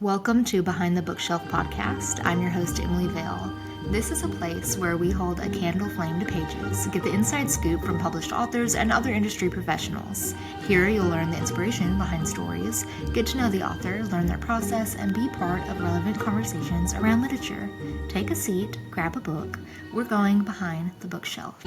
Welcome to Behind the Bookshelf podcast. I'm your host, Emily Vale. This is a place where we hold a candle flame to pages, get the inside scoop from published authors and other industry professionals. Here you'll learn the inspiration behind stories, get to know the author, learn their process, and be part of relevant conversations around literature. Take a seat, grab a book. We're going behind the bookshelf.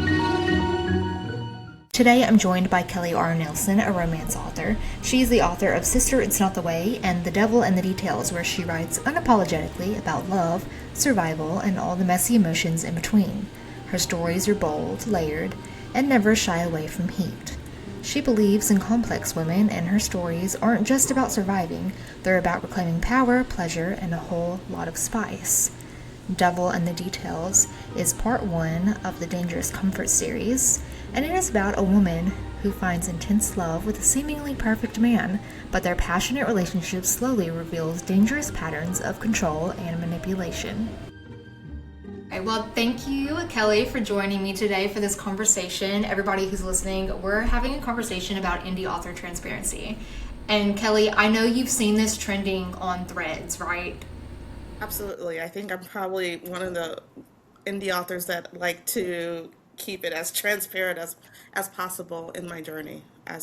Today I'm joined by Kelly R. Nelson, a romance author. She's the author of Sister, It's Not the Way and The Devil and the Details, where she writes unapologetically about love, survival, and all the messy emotions in between. Her stories are bold, layered, and never shy away from heat. She believes in complex women, and her stories aren't just about surviving, they're about reclaiming power, pleasure, and a whole lot of spice. Devil and the Details is part one of the Dangerous Comfort series, and it is about a woman who finds intense love with a seemingly perfect man, but their passionate relationship slowly reveals dangerous patterns of control and manipulation. Okay, well, thank you, Kelly, for joining me today for this conversation. Everybody who's listening, we're having a conversation about indie author transparency. And Kelly, I know you've seen this trending on Threads, right? Absolutely. I think I'm probably one of the indie authors that like to keep it as transparent as possible in my journey. I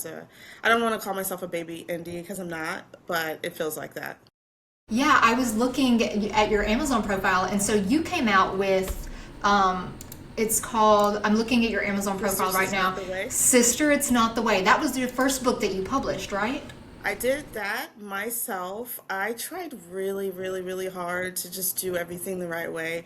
don't want to call myself a baby indie because I'm not, but it feels like that. Yeah, I was looking at your Amazon profile, and so you came out with, it's called, I'm looking at your Amazon profile right now, Sister, It's Not the Way. That was your first book that you published, right? I did that myself. I tried really, really, really hard to just do everything the right way.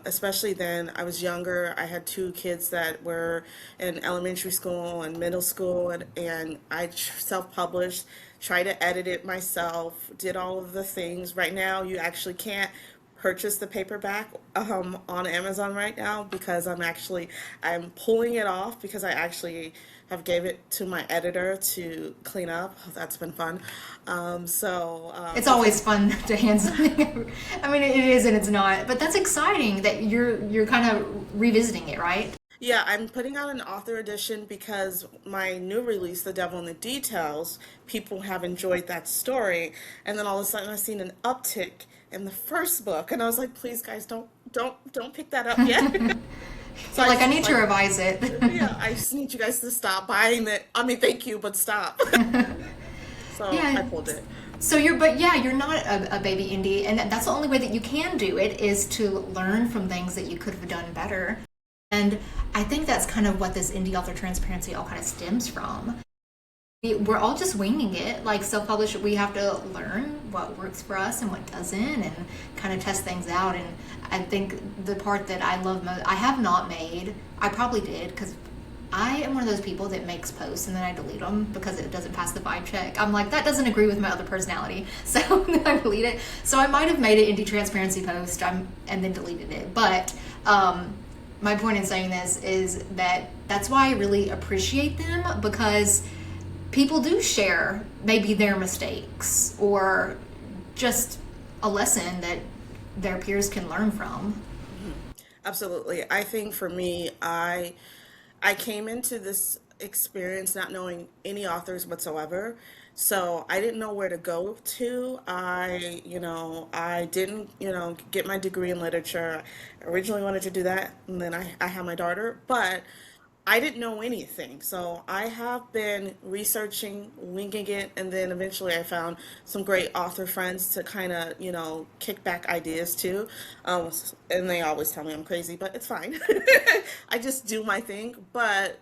Especially then, I was younger. I had two kids that were in elementary school and middle school, and I self-published, tried to edit it myself, did all of the things. Right now, you actually can't purchase the paperback on Amazon right now because I'm pulling it off because I actually have gave it to my editor to clean up. That's been fun. It's always fun to hand something. I mean, it is and it's not, but that's exciting that you're kind of revisiting it, right? Yeah, I'm putting out an author edition because my new release, The Devil in the Details, people have enjoyed that story, and then all of a sudden I've seen an uptick in the first book, and I was like, please guys, don't pick that up yet. So I need to revise it. Yeah, I just need you guys to stop buying it. I mean, thank you, but stop. So Yeah. I pulled it. So you're not a baby indie, and that's the only way that you can do it is to learn from things that you could have done better. And I think that's kind of what this indie author transparency all kind of stems from. We're all just winging it, like self-published. We have to learn what works for us and what doesn't, and kind of test things out. And I think the part that I love most, I have not made, I probably did, because I am one of those people that makes posts and then I delete them because it doesn't pass the vibe check. I'm like, that doesn't agree with my other personality, so then I delete it. So I might have made an indie transparency post and then deleted it. But my point in saying this is that that's why I really appreciate them, because people do share maybe their mistakes or just a lesson that their peers can learn from. Absolutely. I think for me, I came into this experience not knowing any authors whatsoever. So I didn't know where to go to. I didn't, get my degree in literature. I originally wanted to do that, and then I had my daughter, but I didn't know anything. So I have been researching, winging it, and then eventually I found some great author friends to kind of, kick back ideas to. And they always tell me I'm crazy, but it's fine. I just do my thing. But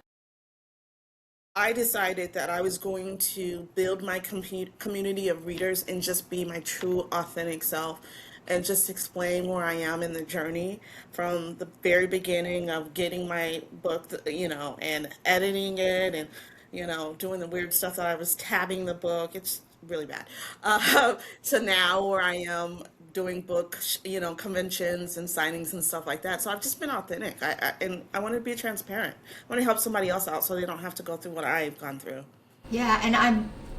I decided that I was going to build my community of readers and just be my true, authentic self and just explain where I am in the journey from the very beginning of getting my book, and editing it and, doing the weird stuff that I was tabbing the book. It's really bad. To now where I am doing book, conventions and signings and stuff like that. So I've just been authentic. And I want to be transparent. I want to help somebody else out so they don't have to go through what I've gone through. Yeah, and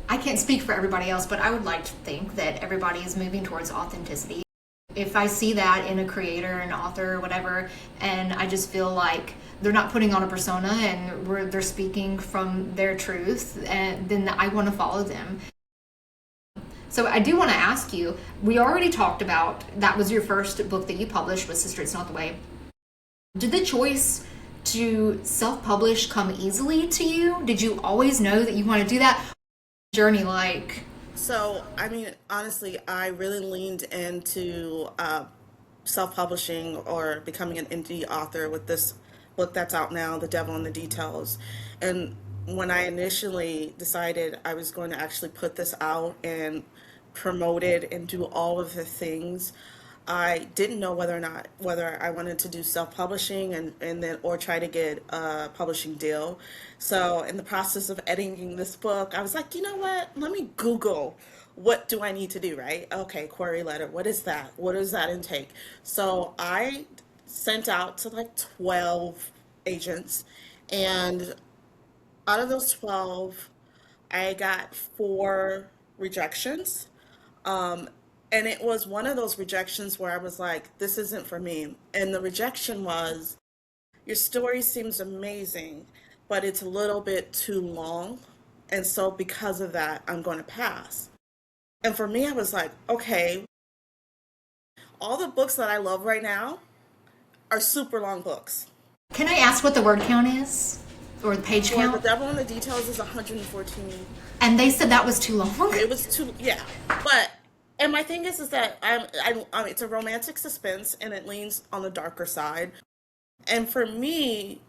I can't speak for everybody else, but I would like to think that everybody is moving towards authenticity. If I see that in a creator, an author, or whatever, and I just feel like they're not putting on a persona and they're speaking from their truth, and then I want to follow them. So I do want to ask you, we already talked about that was your first book that you published was Sister It's Not the Way. Did the choice to self-publish come easily to you? Did you always know that you want to do that? Journey like? So, I mean, honestly, I really leaned into self-publishing or becoming an indie author with this book that's out now, The Devil in the Details. And when I initially decided I was going to actually put this out and promote it and do all of the things, I didn't know whether I wanted to do self-publishing and then or try to get a publishing deal. So in the process of editing this book, I was like, you know what? Let me Google what do I need to do, right? Okay, query letter. What is that? What does that intake? So I sent out to like 12 agents, and out of those 12, I got four rejections. Um, and it was one of those rejections where I was like, this isn't for me. And the rejection was, your story seems amazing, but it's a little bit too long. And so because of that, I'm going to pass. And for me, I was like, okay, all the books that I love right now are super long books. Can I ask what the word count is? Or the page For The count? Devil in the Details is 114. And they said that was too long? It was too, yeah. But, and my thing is that it's a romantic suspense and it leans on the darker side. And for me,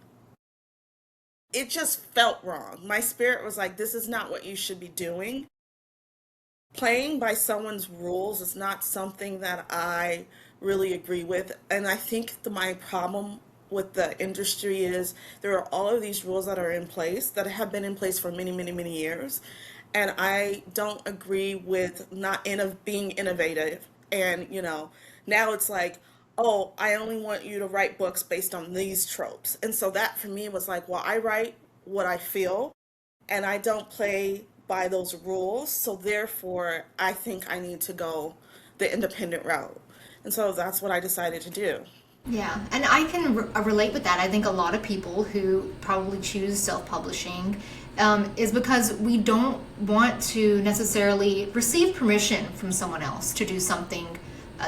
it just felt wrong. My spirit was like, this is not what you should be doing. Playing by someone's rules is not something that I really agree with. And I think my problem with the industry is there are all of these rules that are in place that have been in place for many, many, many years. And I don't agree with not being innovative. And, now it's like, oh, I only want you to write books based on these tropes. And so that for me was like, well, I write what I feel and I don't play by those rules. So therefore, I think I need to go the independent route. And so that's what I decided to do. Yeah, and I can relate with that. I think a lot of people who probably choose self-publishing is because we don't want to necessarily receive permission from someone else to do something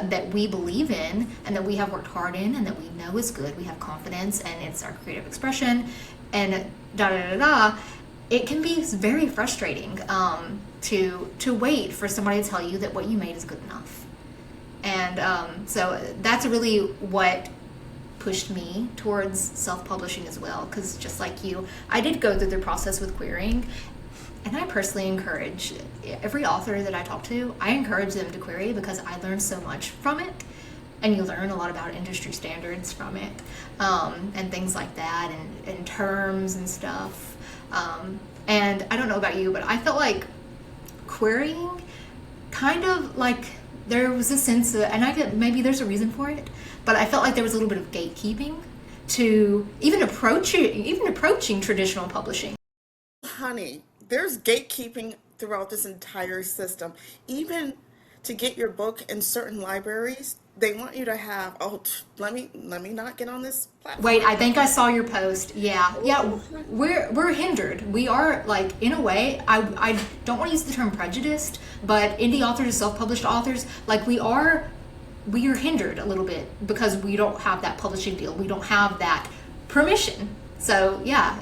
that we believe in and that we have worked hard in and that we know is good. We have confidence and it's our creative expression and da da da da. It can be very frustrating to wait for somebody to tell you that what you made is good enough. And so that's really what pushed me towards self-publishing as well, because just like you, I did go through the process with querying, and I personally encourage every author that I talk to, I encourage them to query because I learned so much from it, and you learn a lot about industry standards from it, and things like that, and terms and stuff. And I don't know about you, but I felt like querying kind of like there was a sense of, and I get maybe there's a reason for it, but I felt like there was a little bit of gatekeeping to even approaching traditional publishing. Honey, there's gatekeeping throughout this entire system. Even to get your book in certain libraries, they want you to have, let me not get on this Wait, platform. I think I saw your post. Yeah, we're hindered. We are like in a way. I don't want to use the term prejudiced, but indie authors, self-published authors, like we are hindered a little bit because we don't have that publishing deal. We don't have that permission. So yeah.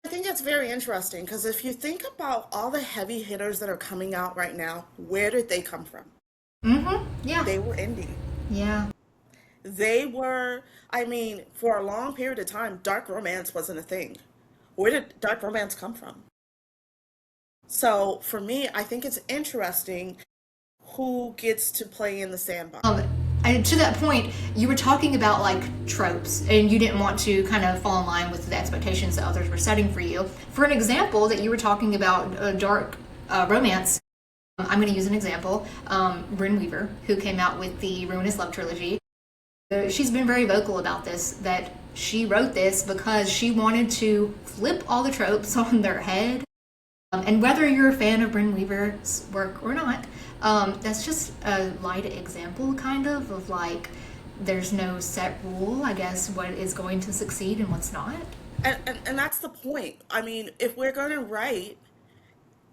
I think it's very interesting because if you think about all the heavy hitters that are coming out right now, where did they come from? Yeah. They were indie. Yeah. They were, I mean, for a long period of time, dark romance wasn't a thing. Where did dark romance come from? So for me, I think it's interesting who gets to play in the sandbox. And to that point, you were talking about like tropes, and you didn't want to kind of fall in line with the expectations that others were setting for you. For an example, that you were talking about dark romance, I'm going to use an example. Bryn Weaver, who came out with the Ruinous Love trilogy, she's been very vocal about this, that she wrote this because she wanted to flip all the tropes on their head. And whether you're a fan of Bryn Weaver's work or not, that's just a light example, kind of like there's no set rule, I guess, what is going to succeed and what's not. And that's the point. I mean, if we're going to write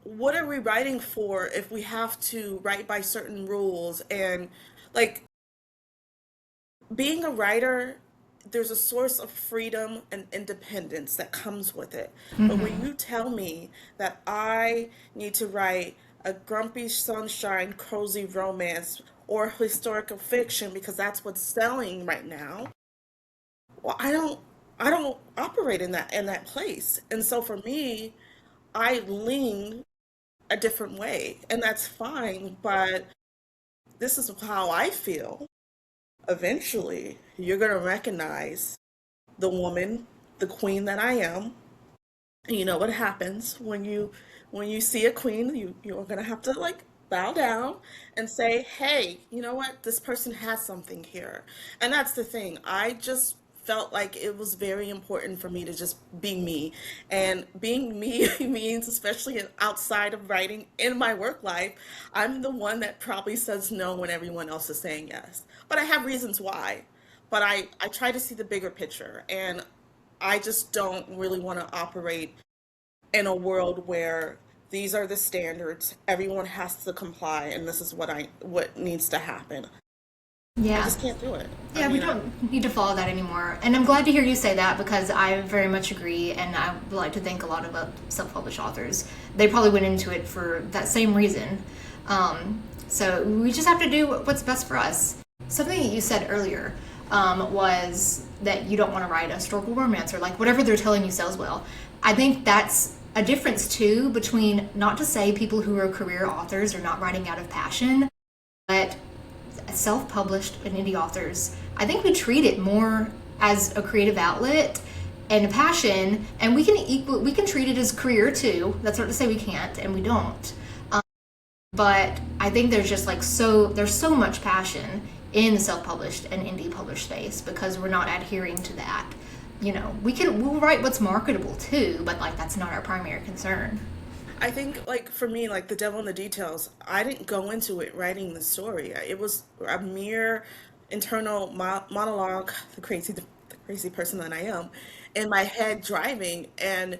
what are we writing for if we have to write by certain rules? And like being a writer, there's a source of freedom and independence that comes with it. But when you tell me that I need to write a grumpy sunshine, cozy romance or historical fiction because that's what's selling right now, well, I don't operate in that place. And so for me, I lean a different way, and that's fine, but this is how I feel. Eventually, you're going to recognize the woman, the queen that I am. And you know what happens when you see a queen, you're going to have to like bow down and say, "Hey, you know what? This person has something here." And that's the thing. I just felt like it was very important for me to just be me. And being me means, especially outside of writing in my work life, I'm the one that probably says no when everyone else is saying yes. But I have reasons why. But I try to see the bigger picture. And I just don't really want to operate in a world where these are the standards, everyone has to comply, and this is what needs to happen. I Yeah. just can't do it. I Yeah, we mean, don't need to follow that anymore. And I'm glad to hear you say that because I very much agree. And I would like to thank a lot of self published authors. They probably went into it for that same reason. So we just have to do what's best for us. Something that you said earlier was that you don't want to write a historical romance or like whatever they're telling you sells well. I think that's a difference too between not to say people who are career authors are not writing out of passion, but self-published and indie authors, I think we treat it more as a creative outlet and a passion, and we can treat it as career too. That's not to say we can't, and we don't. But I think there's just like there's so much passion in the self-published and indie published space because we're not adhering to that. We'll write what's marketable too, but like that's not our primary concern. I think like for me, like the devil in the details, I didn't go into it writing the story. It was a mere internal monologue, the crazy person that I am, in my head driving, and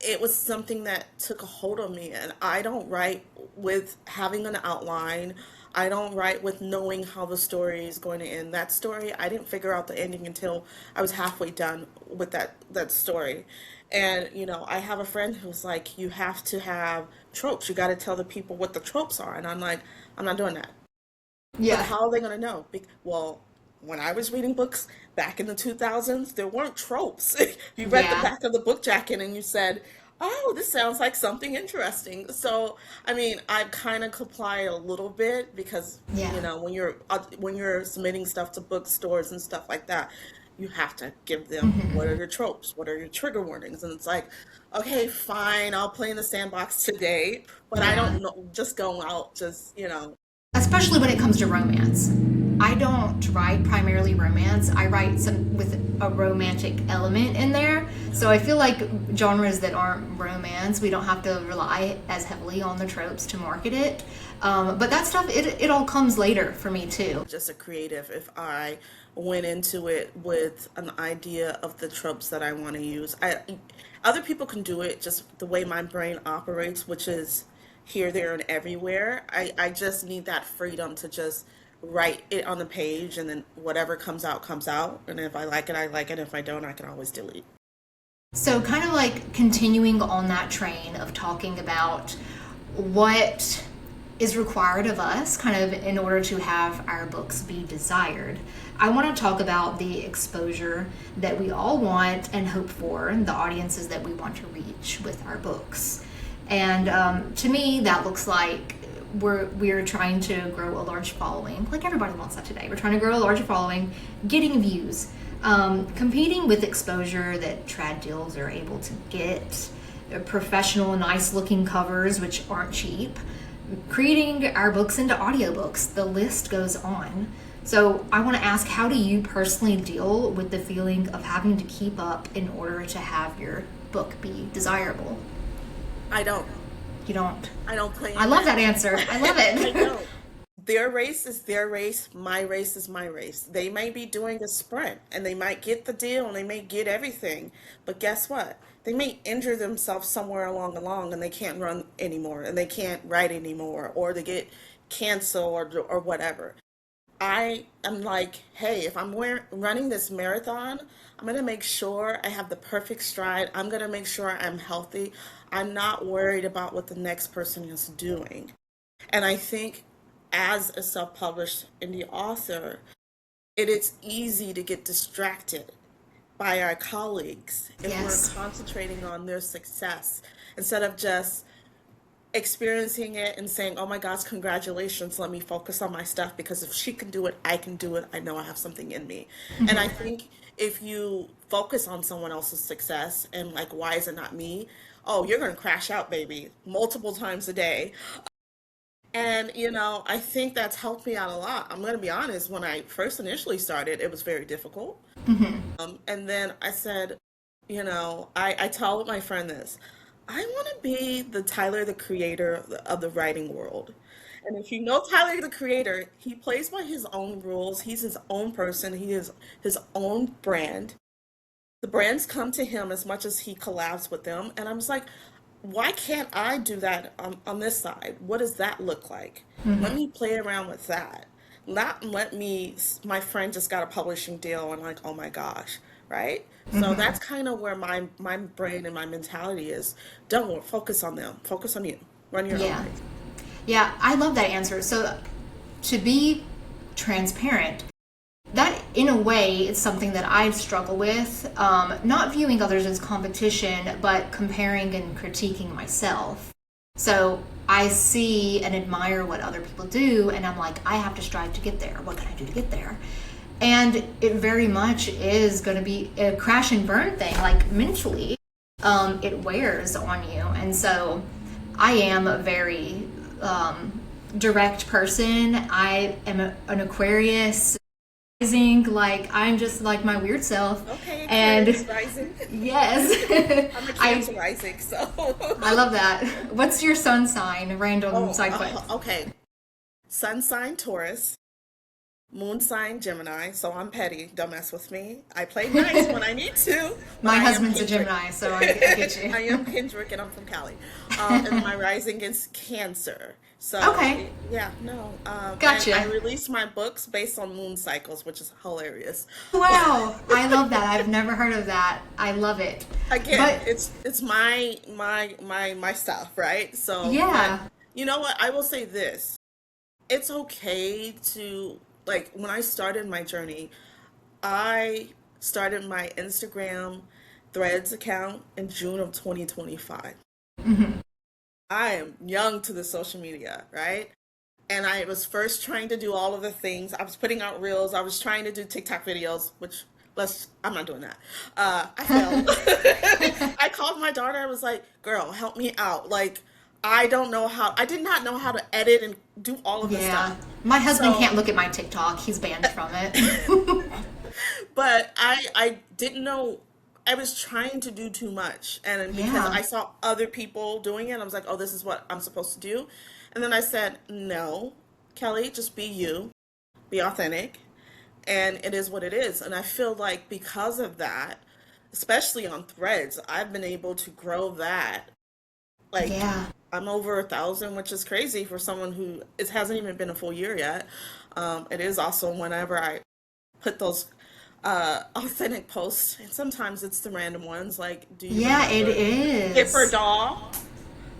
it was something that took a hold of me. And I don't write with having an outline. I don't write with knowing how the story is going to end. That story, I didn't figure out the ending until I was halfway done with that story. And I have a friend who's like, you have to have tropes. You got to tell the people what the tropes are. And I'm like, I'm not doing that. But Yeah, how are they going to know? Well, when I was reading books back in the 2000s, there weren't tropes. You read the yeah, back of the book jacket and you said, "Oh, this sounds like something interesting." So, I mean, I've kind of complied a little bit because, yeah. when you're submitting stuff to bookstores and stuff like that, you have to give them what are your tropes, what are your trigger warnings, and it's like, okay, fine, I'll play in the sandbox today, but I Yeah. don't know, just go out, just. Especially when it comes to romance. I don't write primarily romance. I write some with a romantic element in there. So I feel like genres that aren't romance, we don't have to rely as heavily on the tropes to market it. But that stuff, it all comes later for me too. Just a creative if I went into it with an idea of the tropes that I want to use. Other people can do it just the way my brain operates, which is here, there, and everywhere. I just need that freedom to just write it on the page and then whatever comes out comes out. And if I like it, I like it. If I don't, I can always delete. So, kind of like continuing on that train of talking about what is required of us, kind of in order to have our books be desired, I want to talk about the exposure that we all want and hope for, the audiences that we want to reach with our books. And to me, that looks like we're trying to grow a large following, like everybody wants that today. We're trying to grow a large following, getting views, competing with exposure that trad deals are able to get, professional, nice looking covers, which aren't cheap, creating our books into audiobooks. The list goes on. So I want to ask, how do you personally deal with the feeling of having to keep up in order to have your book be desirable? I don't. You don't. I don't play I in love that. that answer. I love I it. don't. Their race is their race, my race is my race. They may be doing a sprint and they might get the deal and they may get everything. But guess what? they may injure themselves somewhere along and they can't run anymore and they can't write anymore or they get cancer or whatever. I am like, hey, if I'm running this marathon, I'm going to make sure I have the perfect stride. I'm going to make sure I'm healthy. I'm not worried about what the next person is doing. And I think as a self-published indie author, it is easy to get distracted by our colleagues if we're Yes. concentrating on their success instead of just experiencing it and saying, oh my gosh, congratulations, let me focus on my stuff because if she can do it, I can do it. I know I have something in me. And I think if you focus on someone else's success and like, why is it not me? Oh, you're going to crash out, baby, multiple times a day. And, I think that's helped me out a lot. I'm going to be honest, when I first initially started, it was very difficult. And then I said, I tell my friend this. I want to be the Tyler, the creator of the writing world. And if you know Tyler, the creator, he plays by his own rules. He's his own person. He is his own brand. The brands come to him as much as he collabs with them. And I'm just like, why can't I do that on this side? What does that look like? Let me play around with that. Not let me, my friend just got a publishing deal and like, oh my gosh, right? So that's kind of where my brain and my mentality is. Don't focus on them. Focus on you. Run your own Yeah. race. Yeah, I love that answer. So, to be transparent, that in a way is something that I struggle with. Not viewing others as competition, but comparing and critiquing myself. So, I see and admire what other people do, and I'm like, I have to strive to get there. What can I do to get there? And it very much is going to be a crash and burn thing, like mentally. It wears on you. And so I am a very direct person. I am an Aquarius rising, like I'm just like my weird self. Okay, And Aquarius rising. yes, I'm a Cancer rising, so. I love that. What's your sun sign? Random side question. Okay. Sun sign Taurus, moon sign Gemini, so I'm petty. Don't mess with me. I play nice when I need to. But My I am husband's a Kendrick. Gemini, so I get you. I am Kendrick and I'm from Cali. And my rising is Cancer. So, Okay. yeah, no. Gotcha. I release my books based on moon cycles, which is hilarious. Wow, I love that. I've never heard of that. I love it. Again, But it's my stuff, right? So, yeah, but you know what? I will say this. It's okay to, like, when I started my journey, I started my Instagram Threads account in June of 2025. I am young to the social media, right? And I was first trying to do all of the things. I was putting out reels. I was trying to do TikTok videos, which I'm not doing that. I failed. I called my daughter. I was like, girl, help me out. Like, I did not know how to edit and do all of this yeah. stuff. My husband So, can't look at my TikTok. He's banned from it. but I didn't know. I was trying to do too much. And because Yeah. I saw other people doing it, I was like, oh, this is what I'm supposed to do. And then I said, no, Kelly, just be you, be authentic. And it is what it is. And I feel like because of that, especially on Threads, I've been able to grow that. Like, Yeah. I'm over 1,000, which is crazy for someone who it hasn't even been a full year yet. It is also whenever I put those authentic posts, and sometimes it's the random ones, like, do you Yeah, it remember Skipper is. Doll?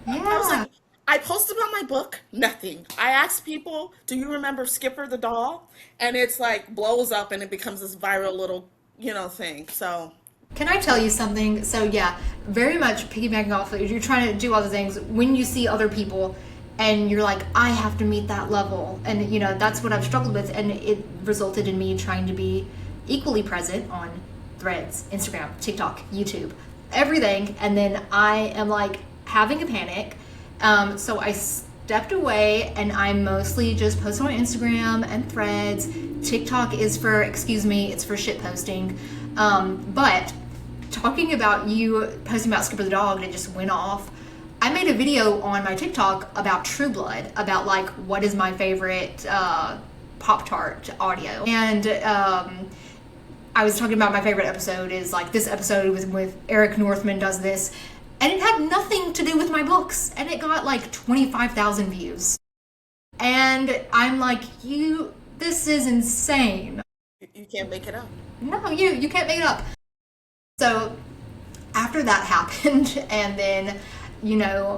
I was Yeah. like, I posted about my book, nothing. I asked people, do you remember Skipper the doll? And it's like blows up and it becomes this viral little, thing. So, Can I tell you something? So yeah, very much piggybacking off of you're trying to do all the things when you see other people and you're like, I have to meet that level. And that's what I've struggled with and it resulted in me trying to be equally present on Threads, Instagram, TikTok, YouTube, everything. And then I am like having a panic. So I stepped away and I mostly just post on Instagram and Threads. TikTok is for, excuse me, it's for shit posting. But talking about you posting about Skipper the dog and it just went off. I made a video on my TikTok about True Blood, about like what is my favorite Pop Tart audio. And I was talking about my favorite episode is like this episode with Eric Northman does this, and it had nothing to do with my books, and it got like 25,000 views. And I'm like, this is insane. You can't make it up. No, you can't make it up. So after that happened, and then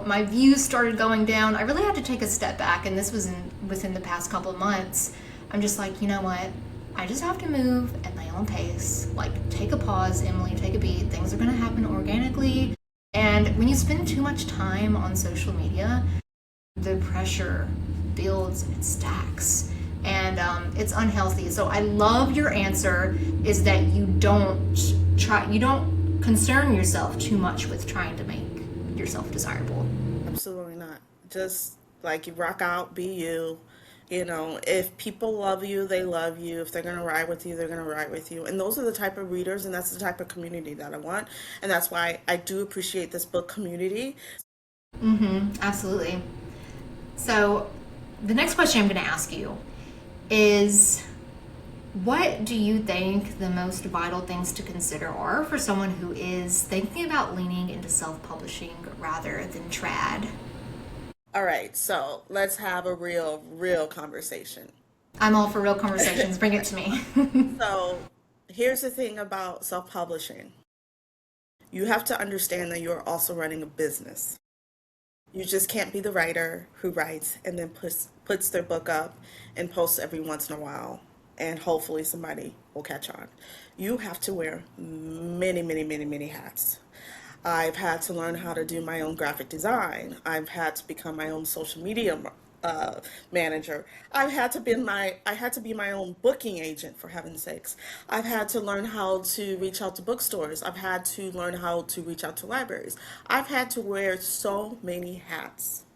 my views started going down, I really had to take a step back, and this was within the past couple of months. I'm just like, you know what? I just have to move at my own pace. Like, take a pause, Emily, take a beat. Things are going to happen organically. And when you spend too much time on social media, the pressure builds and it stacks. And it's unhealthy. So I love your answer is that you don't concern yourself too much with trying to make yourself desirable. Absolutely not. Just like you rock out, be you. If people love you, they love you. If they're going to ride with you, they're going to ride with you. And those are the type of readers, and that's the type of community that I want. And that's why I do appreciate this book community. Absolutely. So the next question I'm going to ask you is, what do you think the most vital things to consider are for someone who is thinking about leaning into self-publishing rather than trad? All right, so let's have a real conversation. I'm all for real conversations. Bring it to me. So here's the thing about self-publishing. You have to understand that you're also running a business. You just can't be the writer who writes and then puts their book up and posts every once in a while, and hopefully somebody will catch on. You have to wear many hats. I've had to learn how to do my own graphic design. I've had to become my own social media manager. I had to be my own booking agent, for heaven's sakes. I've had to learn how to reach out to bookstores. I've had to learn how to reach out to libraries. I've had to wear so many hats.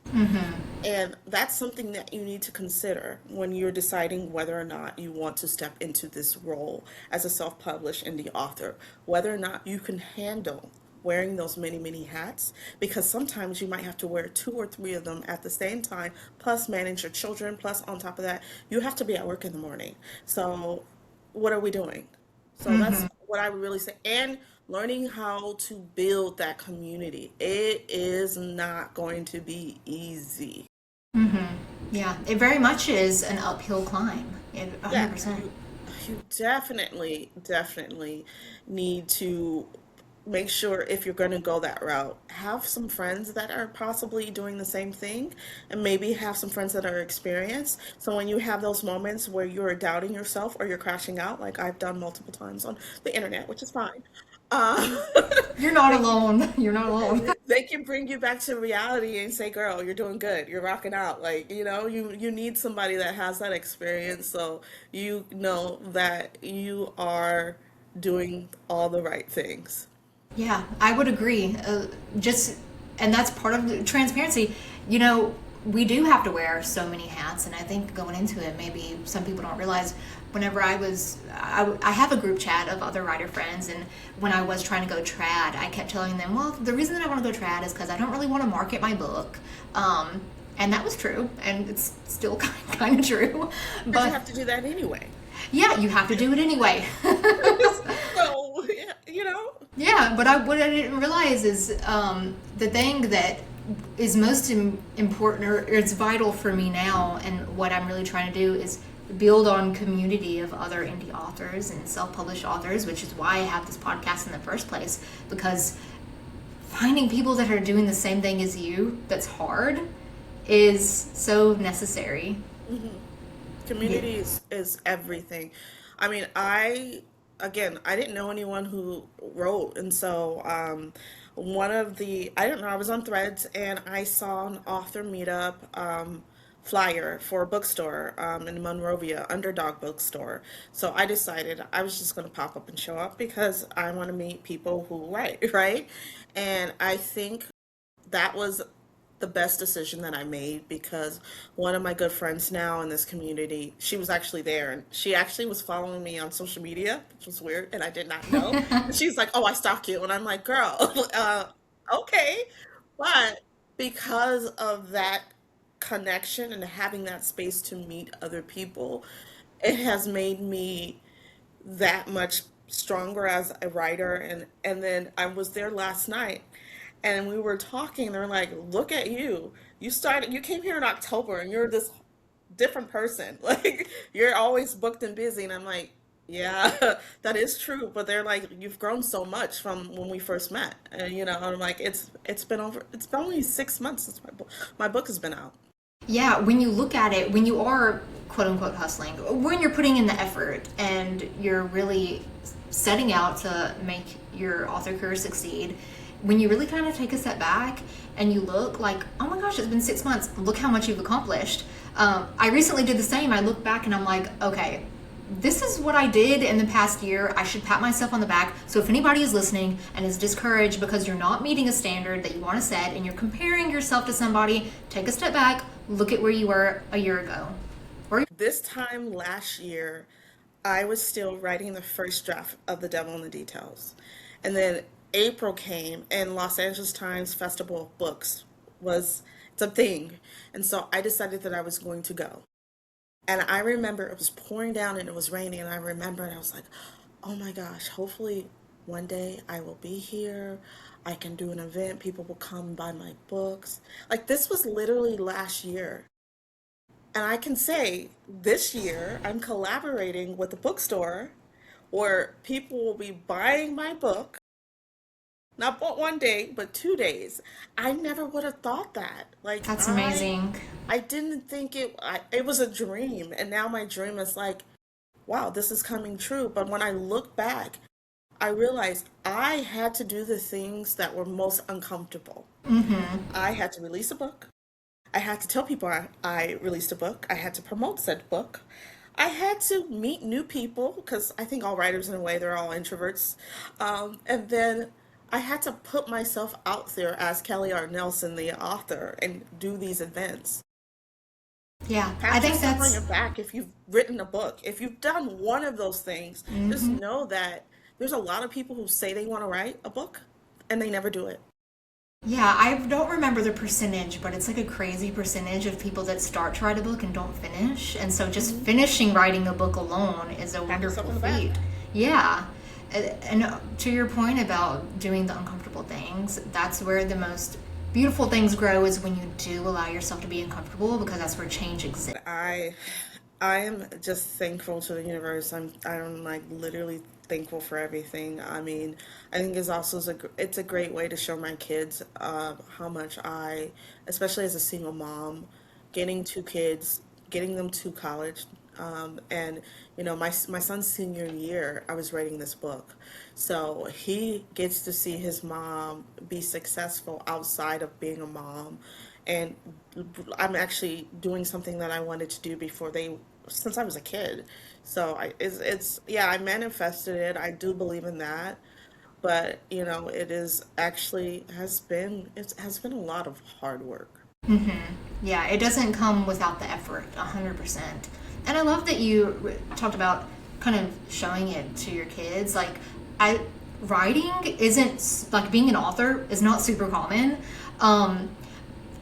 And that's something that you need to consider when you're deciding whether or not you want to step into this role as a self-published indie author, whether or not you can handle wearing those many hats, because sometimes you might have to wear 2 or 3 of them at the same time, plus manage your children, plus on top of that, you have to be at work in the morning. So what are we doing? So that's what I would really say. And learning how to build that community. It is not going to be easy. Yeah, it very much is an uphill climb. Yeah, 100%. you definitely need to make sure, if you're going to go that route, have some friends that are possibly doing the same thing, and maybe have some friends that are experienced. So when you have those moments where you're doubting yourself or you're crashing out, like I've done multiple times on the internet, which is fine, uh, You're not they, alone. You're not alone. they can bring you back to reality and say, girl, you're doing good, you're rocking out. Like, you need somebody that has that experience, so you know that you are doing all the right things. Yeah, I would agree. And that's part of the transparency. We do have to wear so many hats, and I think going into it, maybe some people don't realize. Whenever I have a group chat of other writer friends, and when I was trying to go trad, I kept telling them, well, the reason that I want to go trad is because I don't really want to market my book. And that was true, and it's still kind of true. Because you But have to do that anyway. yeah, you have to do it anyway. So, yeah, Yeah, but what I didn't realize is the thing that is most important, or it's vital for me now, and what I'm really trying to do is build on community of other indie authors and self-published authors, which is why I have this podcast in the first place, because finding people that are doing the same thing as you that's hard is so necessary. Yeah. community is everything. I mean, again, I didn't know anyone who wrote, and so I don't know, I was on Threads and I saw an author meetup flyer for a bookstore in Monrovia, Underdog Bookstore. So I decided I was just going to pop up and show up because I want to meet people who write, right? And I think that was the best decision that I made, because one of my good friends now in this community, she was actually there, and she actually was following me on social media, which was weird, and I did not know. And she's like, "Oh, I stalk you," and I'm like, "Girl, okay," but because of that connection and having that space to meet other people, it has made me that much stronger as a writer. And then I was there last night and we were talking. They're like, look at you. You came here in October and you're this different person. Like you're always booked and busy. And I'm like, yeah, that is true. But they're like, you've grown so much from when we first met. And I'm like, it's been only 6 months since my book has been out. Yeah, when you look at it, when you are quote unquote hustling, when you're putting in the effort and you're really setting out to make your author career succeed, when you really kind of take a step back and you look like, oh my gosh, it's been 6 months, look how much you've accomplished. I recently did the same. I look back and I'm like, okay, this is what I did in the past year. I should pat myself on the back. So if anybody is listening and is discouraged because you're not meeting a standard that you want to set and you're comparing yourself to somebody, take a step back, look at where you were a year ago. This time last year, I was still writing the first draft of The Devil in the Details. And then April came and Los Angeles Times Festival of Books it's a thing. And so I decided that I was going to go. And I remember it was pouring down and it was raining. And I remember and I was like, oh my gosh, hopefully one day I will be here. I can do an event. People will come buy my books. Like this was literally last year. And I can say this year I'm collaborating with a bookstore where people will be buying my book. Not but one day, but 2 days. I never would have thought that. Like That's I amazing. I didn't think it was a dream, and now my dream is like, wow, this is coming true. But when I look back, I realized I had to do the things that were most uncomfortable. I had to release a book. I had to tell people I released a book. I had to promote said book. I had to meet new people because I think all writers, in a way, they're all introverts. And then I had to put myself out there as Kelly R. Nelson, the author, and do these events. Yeah, I Pat think yourself on that's your back if you've written a book. If you've done one of those things, just know that there's a lot of people who say they want to write a book and they never do it. Yeah, I don't remember the percentage, but it's like a crazy percentage of people that start to write a book and don't finish. And so just finishing writing a book alone is a Pat yourself wonderful on the back. feat. Yeah. And to your point about doing the uncomfortable things, that's where the most beautiful things grow is when you do allow yourself to be uncomfortable because that's where change exists. I am just thankful to the universe. I'm like literally thankful for everything. I mean, I think it's a great way to show my kids how much especially as a single mom, getting two kids, getting them to college, and my son's senior year, I was writing this book, so he gets to see his mom be successful outside of being a mom, and I'm actually doing something that I wanted to do since I was a kid. So it's yeah, I manifested it. I do believe in that, but it is actually has been a lot of hard work. Yeah, it doesn't come without the effort, 100%. And I love that you talked about kind of showing it to your kids. Like, writing isn't, like, being an author is not super common. Um,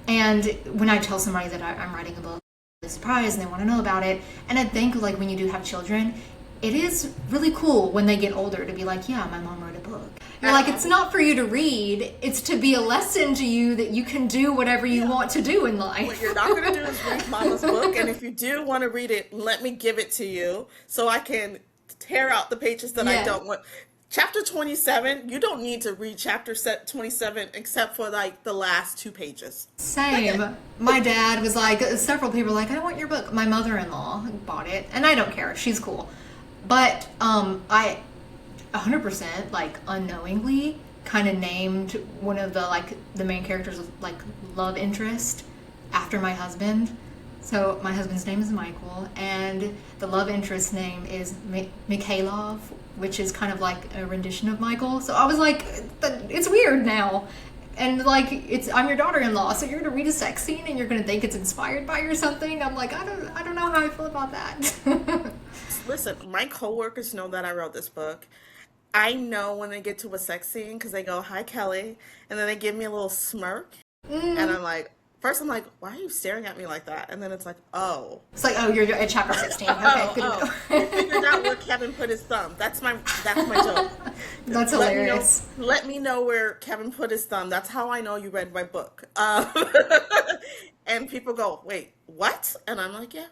and when I tell somebody that I'm writing a book, they're surprised and they want to know about it. And I think, like, when you do have children, it is really cool when they get older to be like, yeah, my mom wrote a book. You're like, it's not for you to read, it's to be a lesson to you that you can do whatever you want to do in What life. you're not going to do is read Mama's book, and if you do want to read it, let me give it to you so I can tear out the pages that I Yeah. don't want. Chapter 27, you don't need to read chapter 27 except for like the last 2 pages. Same. My dad was like, several people were like, I want your book. My mother-in-law bought it, and I don't care. She's cool. But I 100% like unknowingly kind of named one of the main characters of like love interest after my husband. So my husband's name is Michael, and the love interest name is Mikhailov, which is kind of like a rendition of Michael. So I was like, it's weird now. And like, I'm your daughter-in-law, so you're gonna read a sex scene and you're gonna think it's inspired by you or something. I'm like, I don't know how I feel about that. Listen, my coworkers know that I wrote this book. I know when they get to a sex scene because they go, "Hi, Kelly," and then they give me a little smirk, and I'm like, first I'm like, "Why are you staring at me like that?" And then it's like, "Oh, It's like, oh, you're at chapter 16. Okay, good to you figured out where Kevin put his thumb. That's my joke. That's Let me know hilarious. let me know where Kevin put his thumb. That's how I know you read my book. And people go, "Wait, what?" And I'm like, "Yeah,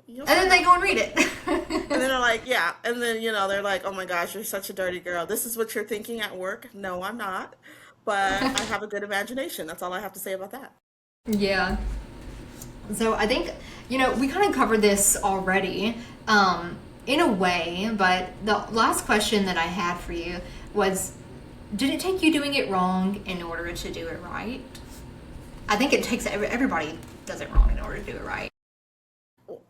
you'll And then find they out." go and read it. And then they're like, "Yeah." And then, they're like, "Oh my gosh, you're such a dirty girl. This is what you're thinking at work." No, I'm not. But I have a good imagination. That's all I have to say about that. Yeah. So I think, we kind of covered this already, in a way, but the last question that I had for you was, did it take you doing it wrong in order to do it right? I think it takes everybody does it wrong in order to do it right,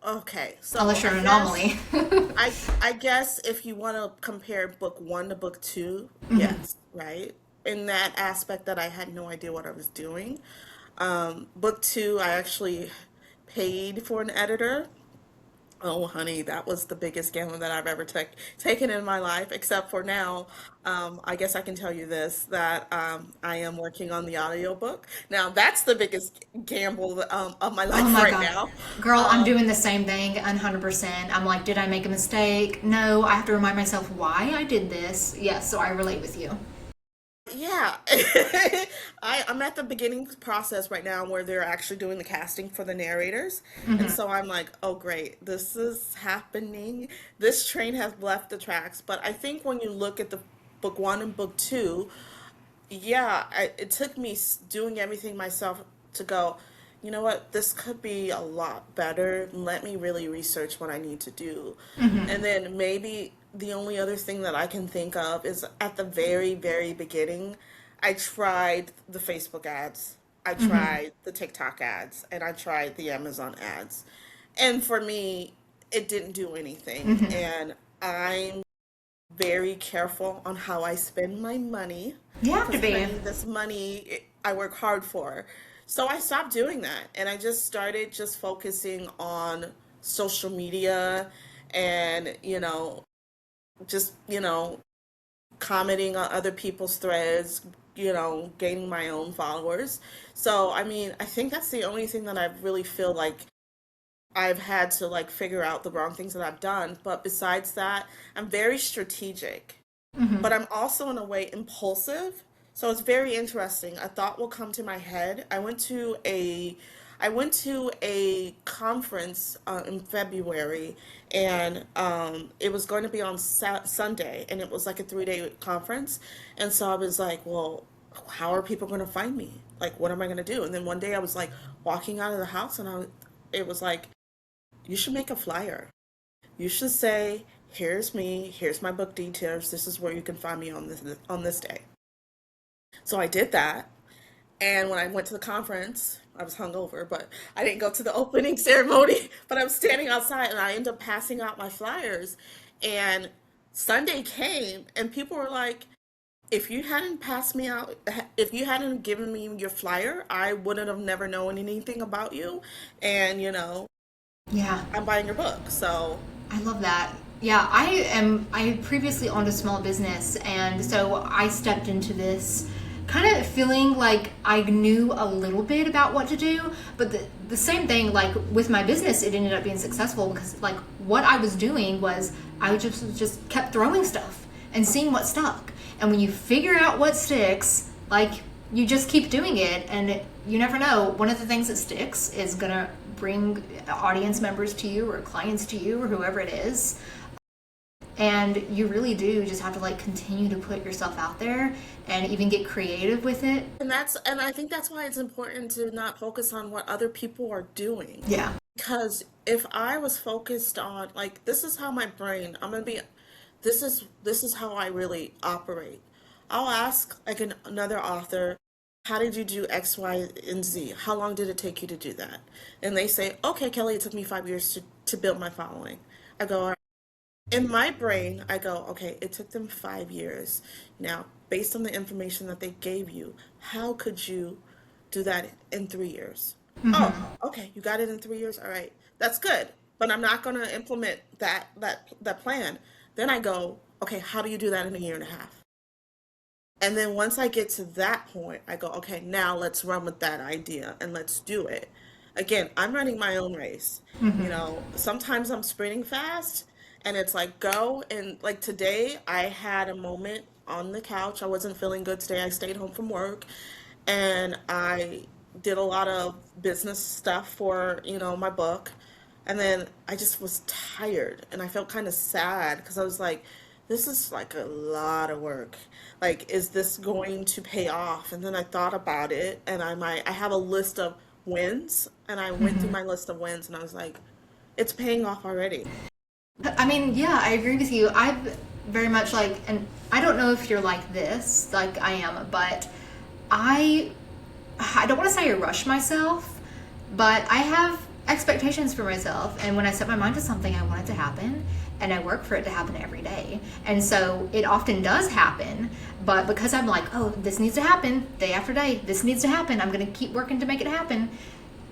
Okay, so unless you're an anomaly. I guess if you want to compare book one to book two, yes, right? In that aspect that I had no idea what I was doing. Book two, I actually paid for an editor. Oh, honey, that was the biggest gamble that I've ever taken in my life, except for now. I guess I can tell you this, that I am working on the audiobook. Now, that's the biggest gamble of my Oh life my right God. now. Girl, I'm Um, doing the same thing 100%. I'm like, did I make a mistake? No, I have to remind myself why I did this. Yes, so I relate with you. Yeah, I'm at the beginning process right now where they're actually doing the casting for the narrators. And so I'm like, oh, great, this is happening. This train has left the tracks. But I think when you look at the book one and book two, yeah, it took me doing everything myself to go, you know what, this could be a lot better. Let me really research what I need to do. And then maybe the only other thing that I can think of is at the very, very beginning, I tried the Facebook ads, I tried the TikTok ads, and I tried the Amazon ads. And for me, it didn't do anything. And I'm very careful on how I spend my money You have to because, be. honey, this money I work hard for. So I stopped doing that and I just started just focusing on social media and, just, commenting on other people's threads, gaining my own followers. So, I mean, I think that's the only thing that I really feel like I've had to like figure out the wrong things that I've done. But besides that, I'm very strategic, but I'm also in a way impulsive. So it's very interesting. A thought will come to my head. I went to a conference in February, and it was going to be on Sunday, and it was like a 3-day conference. And so I was like, well, how are people going to find me? Like, what am I going to do? And then one day I was like walking out of the house, and it was like, you should make a flyer. You should say, "Here's me. Here's my book details. This is where you can find me on this day." So I did that, and when I went to the conference, I was hungover, but I didn't go to the opening ceremony. But I was standing outside, and I ended up passing out my flyers. And Sunday came, and people were like, "If you hadn't passed me out, if you hadn't given me your flyer, I wouldn't have never known anything about you." And Yeah. I'm buying your book. So I love that. Yeah, I previously owned a small business, and so I stepped into this kind of feeling like I knew a little bit about what to do, but the same thing, like with my business, it ended up being successful because like what I was doing was I just kept throwing stuff and seeing what stuck. And when you figure out what sticks, like you just keep doing it, and you never know. One of the things that sticks is gonna bring audience members to you or clients to you or whoever it is. And you really do just have to like continue to put yourself out there and even get creative with it. and I think that's why it's important to not focus on what other people are doing. Yeah. Because if I was focused on like this is how my brain, I'm gonna be this is how I really operate. I'll ask like another author, how did you do X, Y, and Z? How long did it take you to do that? And they say, okay, Kelly, it took me 5 years to build my following. I go, "All right." In my brain, I go, okay, it took them 5 years. Now, based on the information that they gave you, how could you do that in 3 years? Oh, okay, you got it in 3 years. All right, that's good. But I'm not going to implement that plan. Then I go, okay, how do you do that in a year and a half? And then once I get to that point, I go, okay, now let's run with that idea and let's do it. Again, I'm running my own race. Sometimes I'm sprinting fast And it's like, go. And like today, I had a moment on the couch. I wasn't feeling good today. I stayed home from work and I did a lot of business stuff for, my book. And then I just was tired and I felt kind of sad because I was like, this is like a lot of work. Like, is this going to pay off? And then I thought about it and I have a list of wins and I went through my list of wins and I was like, it's paying off already. I mean, yeah, I agree with you. I've very much like, and I don't know if you're like this, like I am, but I I don't want to say I rush myself, but I have expectations for myself. And when I set my mind to something, I want it to happen. And I work for it to happen every day. And so it often does happen. But because I'm like, oh, this needs to happen day after day, this needs to happen, I'm going to keep working to make it happen.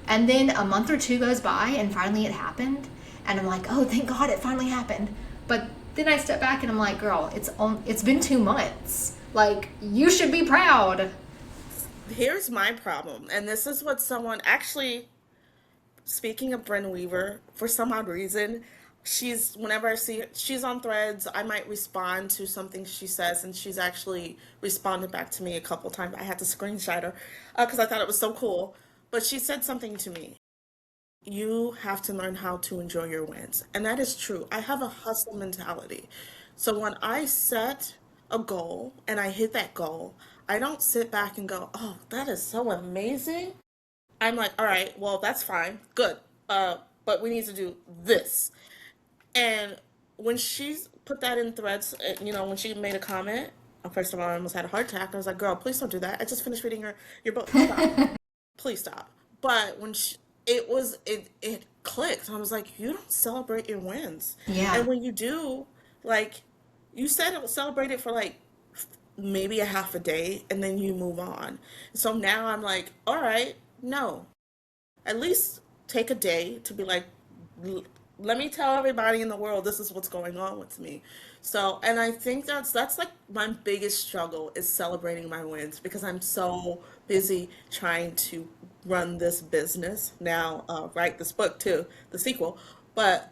And then a month or two goes by and finally it happened. And I'm like, oh, thank God it finally happened. But then I step back and I'm like, girl, it's been 2 months. Like, you should be proud. Here's my problem, and this is what someone actually, speaking of Bren Weaver, for some odd reason, whenever I see her, she's on threads, I might respond to something she says, and she's actually responded back to me a couple times. I had to screenshot her because I thought it was so cool. But she said something to me. You have to learn how to enjoy your wins. And that is true. I have a hustle mentality. So when I set a goal and I hit that goal, I don't sit back and go, oh, that is so amazing. I'm like, all right, well, that's fine. Good. But we need to do this. And when she put that in threads, when she made a comment, first of all, I almost had a heart attack. I was like, girl, please don't do that. I just finished reading your book. Stop. Please stop. But when it clicked. I was like, you don't celebrate your wins. Yeah. And when you do, like you said, it was celebrated for like maybe a half a day and then you move on. So now I'm like, all right, no. At least take a day to be like, let me tell everybody in the world this is what's going on with me. So, and I think that's like my biggest struggle is celebrating my wins because I'm so busy trying to run this business now, write this book too, the sequel. But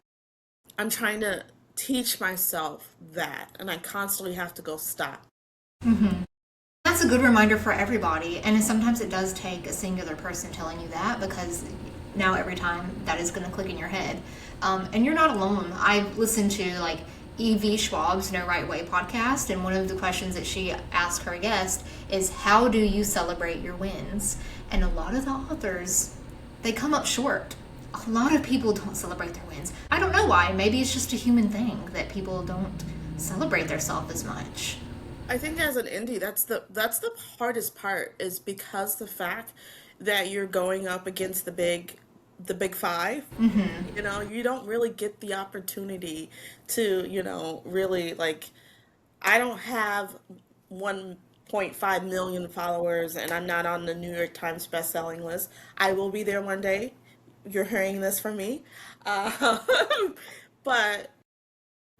I'm trying to teach myself that, and I constantly have to go stop. That's a good reminder for everybody. And sometimes it does take a singular person telling you that because now every time that is going to click in your head. And you're not alone. I listened to like E.V. Schwab's No Right Way podcast, and one of the questions that she asked her guest is, how do you celebrate your wins? And a lot of the authors, they come up short. A lot of people don't celebrate their wins. I don't know why. Maybe it's just a human thing that people don't celebrate themselves as much. I think as an indie, that's the hardest part is because the fact that you're going up against the big five, you don't really get the opportunity to, really like I don't have 1.5 million followers and I'm not on the New York Times best-selling list. I will be there one day. You're hearing this from me. Uh, but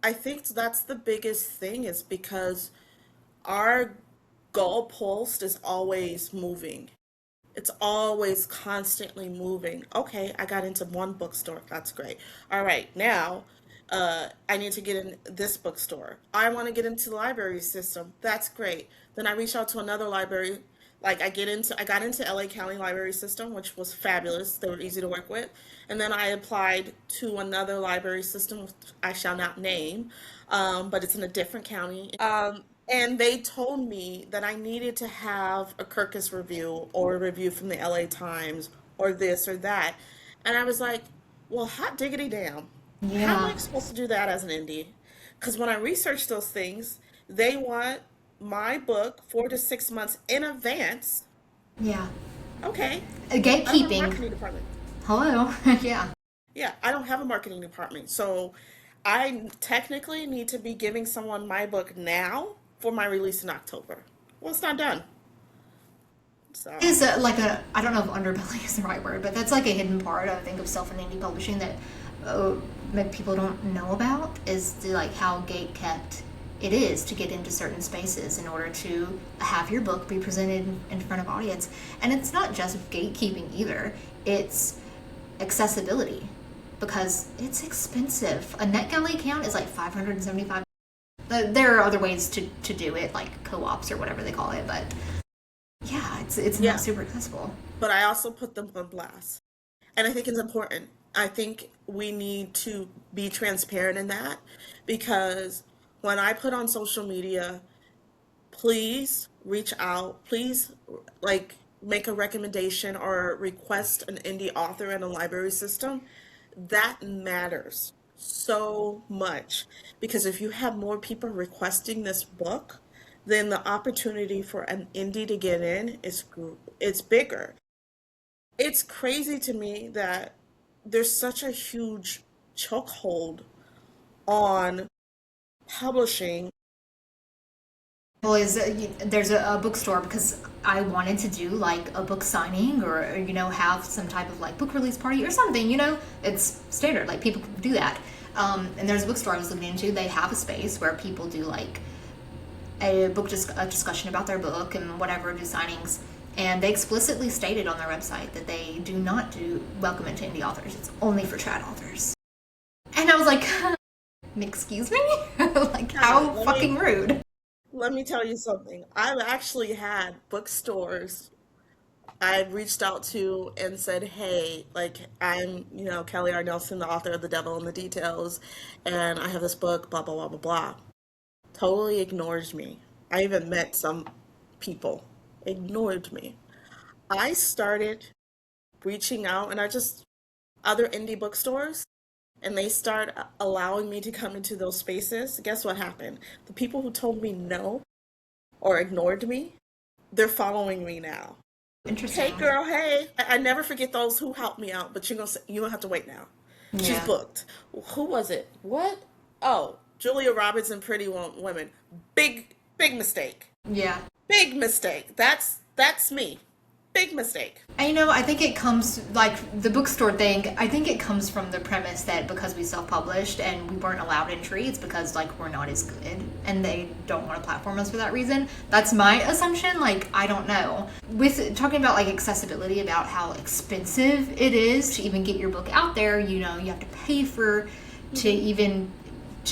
I think that's the biggest thing is because our goalpost is always moving. It's always constantly moving. Okay, I got into one bookstore. That's great. All right, now I need to get in this bookstore. I want to get into the library system. That's great. Then I reach out to another library. Like I got into LA County Library System, which was fabulous. They were easy to work with. And then I applied to another library system, which I shall not name, but it's in a different county. And they told me that I needed to have a Kirkus review or a review from the LA Times or this or that. And I was like, well, hot diggity damn. How am Yeah. I supposed to do that as an indie? Because when I research those things, they want my book 4 to 6 months in advance. Yeah. Okay, I don't have a Gatekeeping. marketing department. Hello. Yeah. Yeah, I don't have a marketing department. So I technically need to be giving someone my book now for my release in October. Well, it's not done. So, Is like I don't know if underbelly is the right word, but that's like a hidden part, I think, of self and indie publishing that uh, maybe people don't know about is like how gate kept it is to get into certain spaces in order to have your book be presented in front of audience. And it's not just gatekeeping either, it's accessibility. because it's expensive. A NetGalley account is like $575. There are other ways to do it, like co-ops or whatever they call it, but yeah, it's Yeah, not super accessible. but I also put them on blast. And I think it's important. I think we need to be transparent in that because when I put on social media, please reach out. Please, like, make a recommendation or request an indie author in a library system. That matters so much because if you have more people requesting this book, then the opportunity for an indie to get in is it's bigger. It's crazy to me that there's such a huge chokehold on publishing. Well, there's a bookstore because I wanted to do like a book signing or have some type of like book release party or something. It's standard, like people do that. And there's a bookstore I was looking into. They have a space where people do like a discussion about their book and whatever, do signings. And they explicitly stated on their website that they do not do welcome it to indie authors. It's only for trad authors. And I was like, excuse me? Like, how fucking rude. Let me tell you something. I've actually had bookstores I've reached out to and said, hey, like, I'm, Kelly R. Nelson, the author of The Devil in the Details, and I have this book, blah, blah, blah, blah, blah. Totally ignores me. I even met some people, ignored me. I started reaching out, and other indie bookstores, and they start allowing me to come into those spaces. Guess what happened? The people who told me no or ignored me, they're following me now. Hey Interesting. girl, hey. I never forget those who helped me out, but you're gonna have to wait now. She's Yeah. booked. Who was it? What? Oh, Julia Roberts and Pretty Women. Big mistake. Yeah. Big mistake. That's me. Big mistake. And I think it comes, like, the bookstore thing, I think it comes from the premise that because we self-published and we weren't allowed entry, it's because, like, we're not as good, and they don't want to platform us for that reason. That's my assumption, like, I don't know. With talking about, like, accessibility, about how expensive it is to even get your book out there, you have to pay to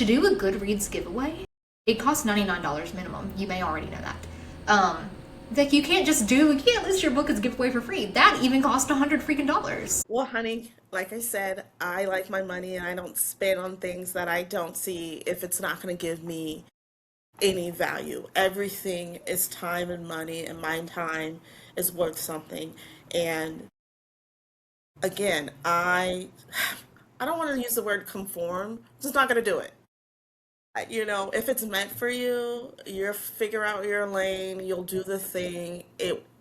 do a Goodreads giveaway. It costs $99 minimum. You may already know that. Like, you can't list your book as giveaway for free. That even cost $100 freaking. Well, honey, like I said, I like my money and I don't spend on things that I don't see if it's not going to give me any value. Everything is time and money, and my time is worth something. And again, I don't want to use the word conform. I'm just not going to do it. If it's meant for you, you'll figure out your lane, you'll do the thing.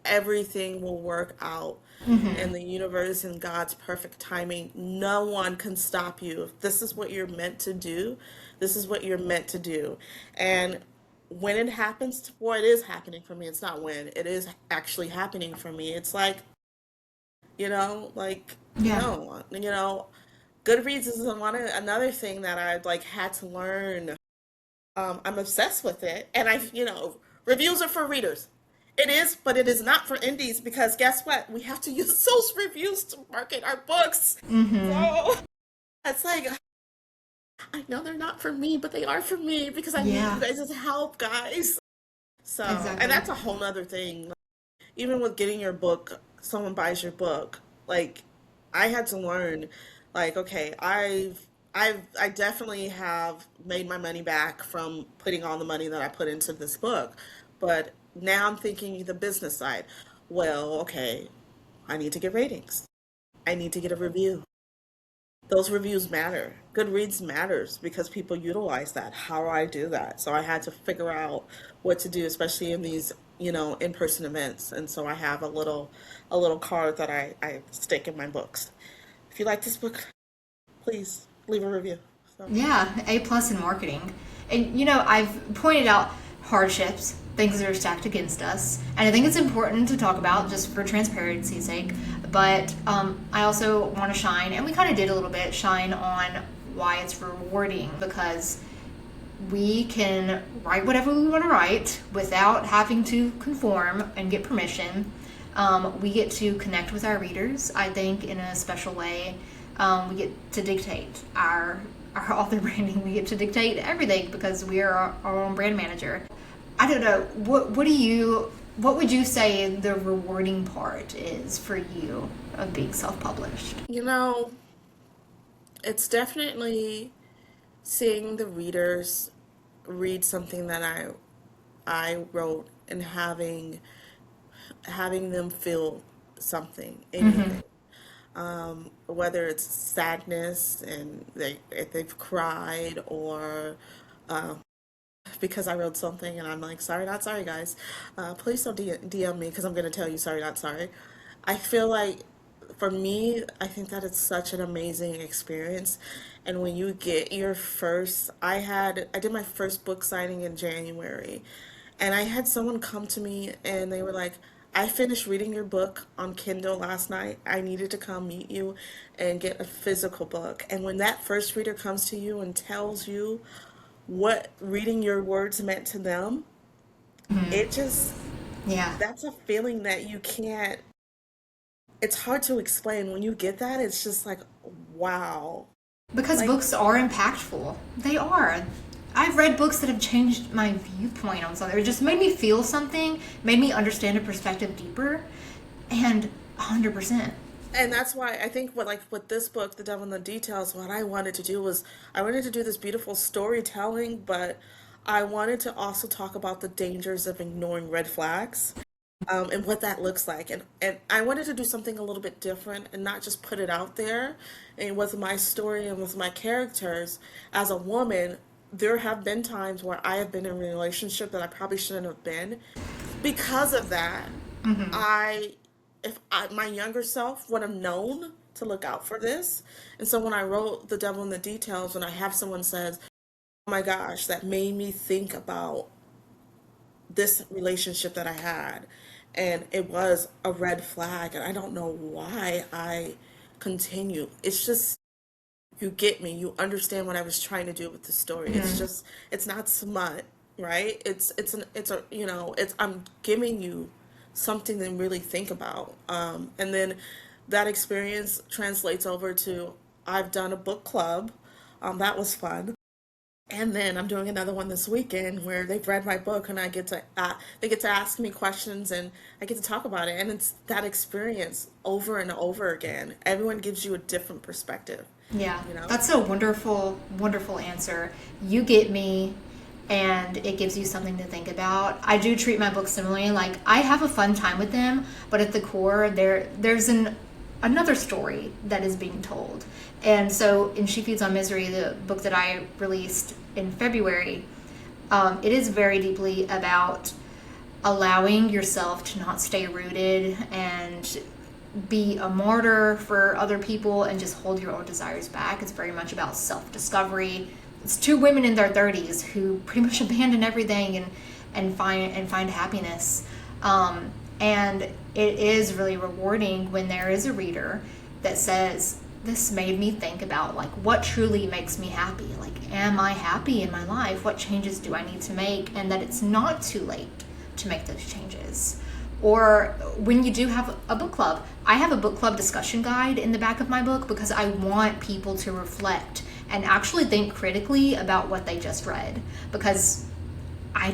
Everything will work out in the universe and God's perfect timing. No one can stop you. If this is what you're meant to do, this is what you're meant to do. And when it happens, well, it is happening for me. It's not when, it is actually happening for me. It's like, Yeah. Goodreads is another thing that I like had to learn. I'm obsessed with it, and reviews are for readers. It is, but it is not for indies because guess what? We have to use those reviews to market our books. So it's like I know they're not for me, but they are for me because I need Yeah. you guys' help, guys. So, and Exactly. that's a whole nother thing. Even with getting your book, someone buys your book. Like, I had to learn, like, okay, I definitely have made my money back from putting all the money that I put into this book, but now I'm thinking the business side. Well, okay, I need to get ratings. I need to get a review. Those reviews matter. Goodreads matters because people utilize that. How do I do that? So I had to figure out what to do, especially in these, in-person events. And so I have a little card that I stick in my books. If you like this book, please leave a review. So Yeah, A+ in marketing. And I've pointed out hardships, things that are stacked against us, and I think it's important to talk about just for transparency's sake. But I also want to shine, and we kind of did a little bit, shine on why it's rewarding because we can write whatever we want to write without having to conform and get permission. We get to connect with our readers, I think, in a special way. We get to dictate our author branding. We get to dictate everything because we are our own brand manager. I don't know. What would you say the rewarding part is for you of being self-published? You know, it's definitely seeing the readers read something that I wrote and having them feel something, anything. Whether it's sadness and if they've cried, or because I wrote something and I'm like, sorry, not sorry, guys. Please don't DM me because I'm going to tell you sorry, not sorry. I feel like for me, I think that it's such an amazing experience. And when you get your first, I did my first book signing in January, and I had someone come to me and they were like, I finished reading your book on Kindle last night. I needed to come meet you and get a physical book. And when that first reader comes to you and tells you what reading your words meant to them, it just, Yeah. that's a feeling that you can't, it's hard to explain. When you get that, it's just like, wow. Because Like, books are impactful. They are. I've read books that have changed my viewpoint on something. It just made me feel something, made me understand a perspective deeper, and 100%. and that's why I think what, like with this book, The Devil in the Details, what I wanted to do was I wanted to do this beautiful storytelling, but I wanted to also talk about the dangers of ignoring red flags, and what that looks like. And I wanted to do something a little bit different and not just put it out there. And with my story and with my characters, as a woman, there have been times where I have been in a relationship that I probably shouldn't have been. Because of that, I, if I, my younger self would have known to look out for this. And so when I wrote The Devil in the Details, when I have someone says, oh my gosh, that made me think about this relationship that I had, and it was a red flag, and I don't know why I continue. It's just, you get me. You understand what I was trying to do with the story. It's just, it's not smut, right? It's a, it's, I'm giving you something to really think about. And then that experience translates over to, I've done a book club. That was fun. And then I'm doing another one this weekend where they've read my book and they get to ask me questions and I get to talk about it. And it's that experience over and over again. Everyone gives you a different perspective, Yeah, you know? that's a wonderful, wonderful answer. You get me, and it gives you something to think about. I do treat my books similarly. Like, I have a fun time with them, but at the core, there's another story that is being told. And so, in She Feeds on Misery, the book that I released in February, it is very deeply about allowing yourself to not stay rooted and be a martyr for other people and just hold your own desires back. It's very much about self-discovery. It's two women in their 30s who pretty much abandon everything and find happiness. And it is really rewarding when there is a reader that says, this made me think about like what truly makes me happy. Like, am I happy in my life? What changes do I need to make? And that it's not too late to make those changes. Or when you do have a book club, I have a book club discussion guide in the back of my book because I want people to reflect and actually think critically about what they just read. Because I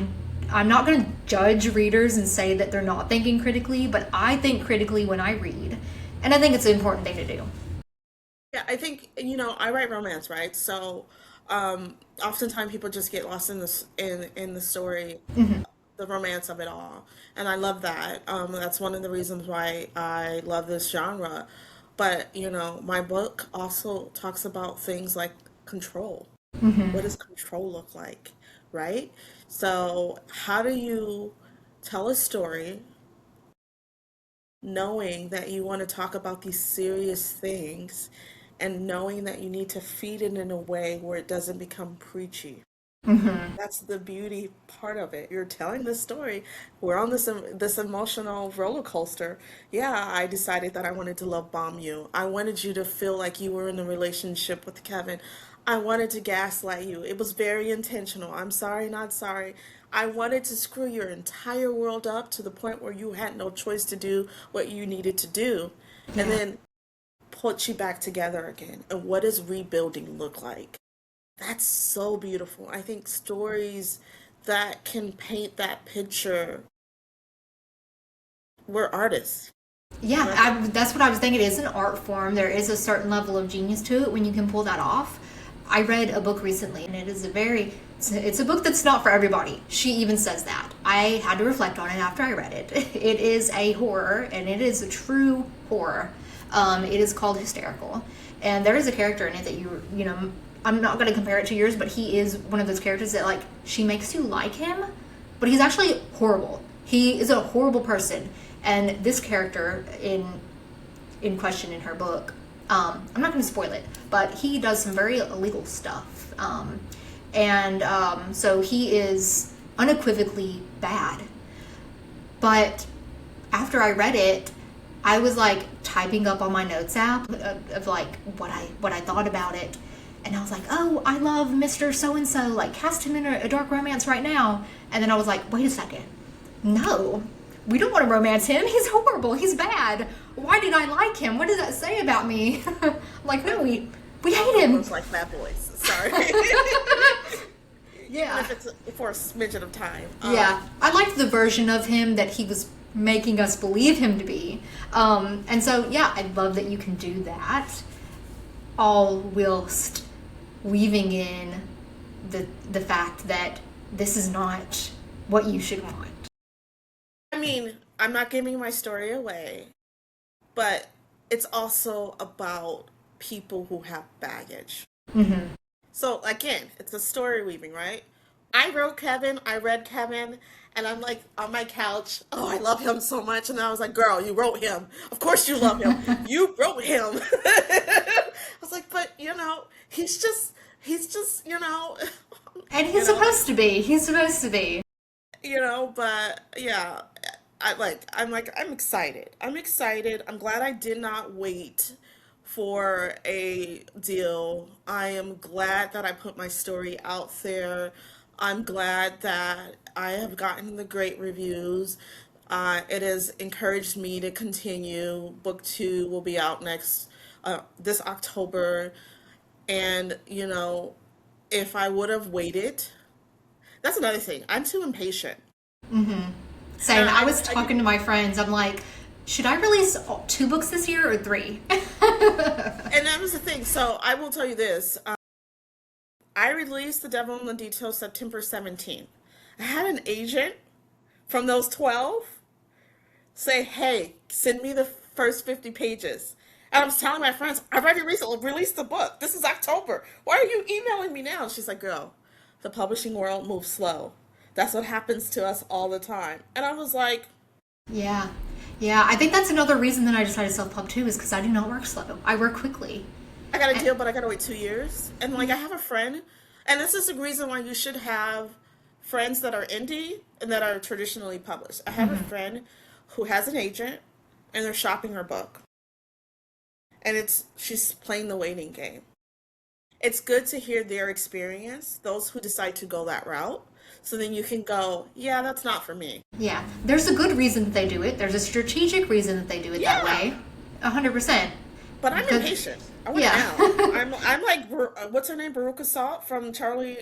I'm not going to judge readers and say that they're not thinking critically, but I think critically when I read. And I think it's an important thing to do. Yeah, I think, I write romance, right? So, oftentimes people just get lost in the story, the romance of it all, and I love that. That's one of the reasons why I love this genre. But my book also talks about things like control. What does control look like, right? So, how do you tell a story knowing that you want to talk about these serious things and knowing that you need to feed it in a way where it doesn't become preachy? That's the beauty part of it. You're telling this story. We're on this emotional roller coaster. Yeah, I decided that I wanted to love bomb you. I wanted you to feel like you were in a relationship with Kevin. I wanted to gaslight you. It was very intentional. I'm sorry, not sorry. I wanted to screw your entire world up to the point where you had no choice to do what you needed to do. And Yeah. then put you back together again. And what does rebuilding look like? That's so beautiful. I think stories that can paint that picture, we're artists. Yeah, We're, that's what I was thinking. It is an art form. There is a certain level of genius to it when you can pull that off. I read a book recently, and it is it's a book that's not for everybody. She even says that. I had to reflect on it after I read it. It is a horror, and it is a true horror. It is called Hysterical, and there is a character in it that you know, I'm not going to compare it to yours, but he is one of those characters that, like, she makes you like him, but he's actually horrible. He is a horrible person, and this character in question in her book, I'm not going to spoil it, but he does some very illegal stuff. So he is unequivocally bad. But after I read it, I was like typing up on my notes app of like what I thought about it. And I was like, oh, I love Mr. So-and-so. Like, cast him in a dark romance right now. And then I was like, wait a second. No, we don't want to romance him. He's horrible. He's bad. Why did I like him? What does that say about me? Like, no, we hate him. Looks like bad boys. Sorry. Yeah. Even if it's for a smidgen of time. Yeah. I liked the version of him that he was making us believe him to be. And so, yeah, I love that you can do that, all whilst weaving in the fact that this is not what you should want. I mean, I'm not giving my story away, but it's also about people who have baggage. Mm-hmm. So again, it's a story weaving, right? I wrote Kevin, I read Kevin, and I'm like on my couch, oh, I love him so much. And I was like, girl, you wrote him. Of course you love him. You wrote him. I was like, but you know, he's just, you know. And he's supposed to be. He's supposed to be. You know, but yeah, I'm excited. I'm excited. I'm glad I did not wait for a deal. I am glad that I put my story out there. I'm glad that I have gotten the great reviews. It has encouraged me to continue. Book two will be out this October. And, you know, if I would have waited, that's another thing. I'm too impatient. Same. I was talking to my friends. I'm like, should I release 2 books this year or 3? And that was the thing. So I will tell you this. I released The Devil in the Details September 17th. I had an agent from those 12 say, hey, send me the first 50 pages. And I was telling my friends, I've already recently released the book. This is October. Why are you emailing me now? She's like, girl, the publishing world moves slow. That's what happens to us all the time. And I was like, Yeah. Yeah, I think that's another reason that I decided to self-pub too, is because I do not work slow. I work quickly. I got a deal, but I got to wait 2 years. And like, I have a friend, and this is the reason why you should have friends that are indie and that are traditionally published. I have a friend who has an agent, and they're shopping her book. And she's playing the waiting game. It's good to hear their experience, those who decide to go that route. So then you can go, yeah, that's not for me. Yeah. There's a good reason that they do it. There's a strategic reason that they do it that way. 100%. But I'm impatient. I want it now. I'm like, what's her name? Baruch Assault from Charlie.